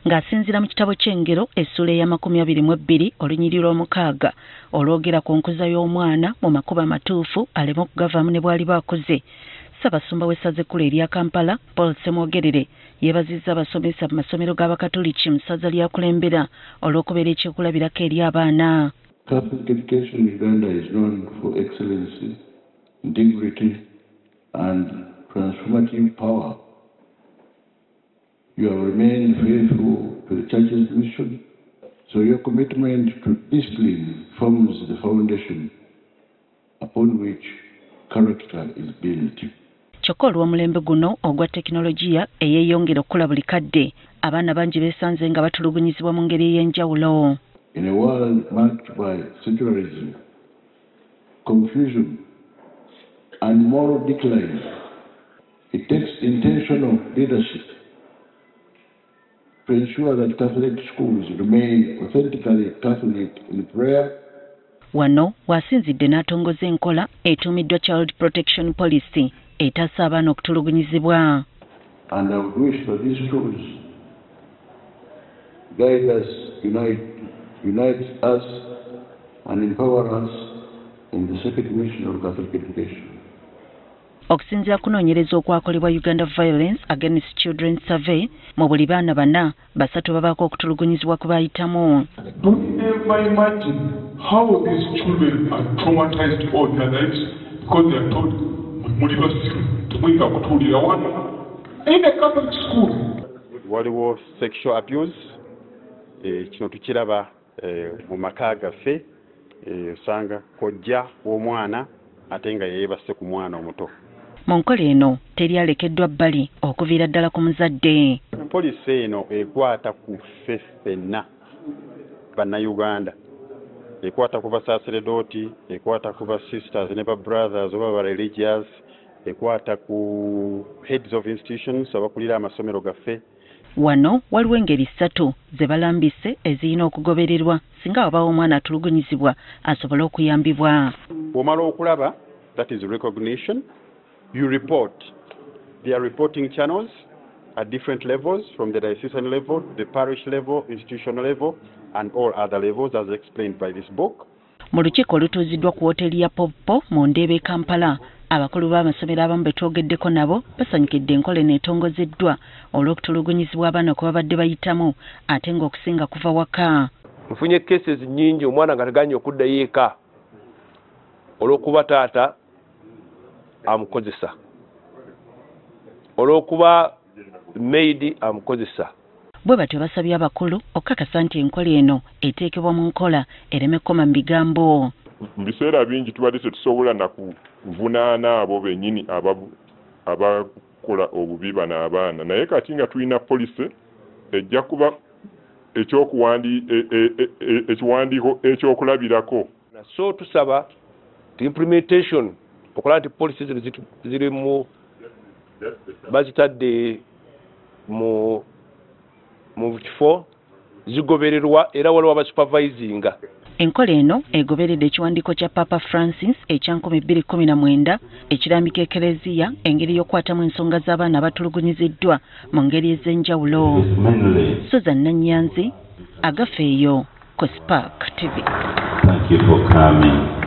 ng'asinziira mu kitabo ky'engero essula eya 22 olunyiriri lw'omukaaga olwogera ku nkuza y'omwana mu makubo amatuufu aleme okugavaamu ne bw'aliba akuze. Ssaabasumba w'essaza ekkulu erya Kampala Paul Ssemwogerere yeebazizza abasomesa mu masomero g'Abakatoliki mu ssaza ly'akulembera olw'okubeera ekyokulabirako eri abaana. Catholic education in Uganda is known for excellency, integrity and transformative power. You have remained faithful to the Church's mission, so your commitment to discipline forms the foundation upon which character is built. Kyokka olw'omulembe guno ogwa tekinologiya eyeeyongera okukula buli kadde, abaana bangi beesanze nga batulugunyizibwa mu ngeri ey'enjawulo. In a world marked by secularism, confusion, and moral decline, it takes intentional leadership to ensure that Catholic schools remain authentically Catholic in prayer. Wano wasinzidde n'atongoza enkola etuumiddwa Child Protection Policy etassa abaana okutulugunyizibwa. And I would wish for these schools guide us, unite us, and empower us in the sacred mission of Catholic education. Okusinziira kunoonyereza okwakolebwa Uganda Violence Against Children Survey, mu buli baana bana basatu babaako okutulugunyizibwa kwe bayitamu. Don't ever imagine how these children are traumatized all their lives because they are told, muli basiru, temuyinza kutuulira wano. In a Catholic school. Waliwo sexual abuse, kino tukiraba mu maka gaffe, osanga kojja w'omwana ate nga yeebase ku mwana omuto. Mu nkola eno teri alekeddwa bbali okuviira ddala ku muzadde. Poliisi eno ekwata ku ffe ffenna bannayuganda, ekwata ku basaaseredooti, ekwata ku basisters ne babrothers oba bareligious, ekwata ku heads of institutions abakulira amasomero gaffe. Wano waliwo engeri 3 ze balambise ezirina okugobererwa singa wabaawo omwana atulugunyizibwa asobole okuyambibwa. Bw'omala okulaba, that is recognition. You report. There are reporting channels at different levels, from the diocesan level, the parish level, institutional level, and all other levels as explained by this book. Mu lukiiko olutuuziddwa ku wooteeri ya Popo mu Ndeebe Kampala, abakulu b'amasomero abamu betwogeddeko nabo basanyukidde enkola eneetongozeddwa olw'okutulugunyizibwa abaana kwe babadde bayitamu ate ng'okusinga kuva waka. Nfunye cases nnyingi omwana nga teganya okuddayo eka olw'okuba taata amukozesa, olw'okuba maid amukozesa. Bwe batyo basabye abakulu okukakasa nti enkola eno eteekebwa mu nkola ereme kkoma mu bigambo. Mu biseera bingi tubadde tetusobola na kuvunaana abo bennyini abakola obubi bano abaana, naye kati nga tulina poliisi ejja kuba ekiwandiiko ekyokulabirako. So tusaba implementation okola nti poliisi ziri mu bazitadde mu kifo zigobererwa era waliwo abasupervisinga. Enkola eno egoberedde ekiwandiiko kya Papa Francis ekya 2019 ekirambika Ekereziya engeri y'okwatamu ensonga z'abaana abatulugunyiziddwa mu ngeri ez'enjawulo. Susan Nanyanzi, Agafeeyo, ku Spark TV. Thank you for coming.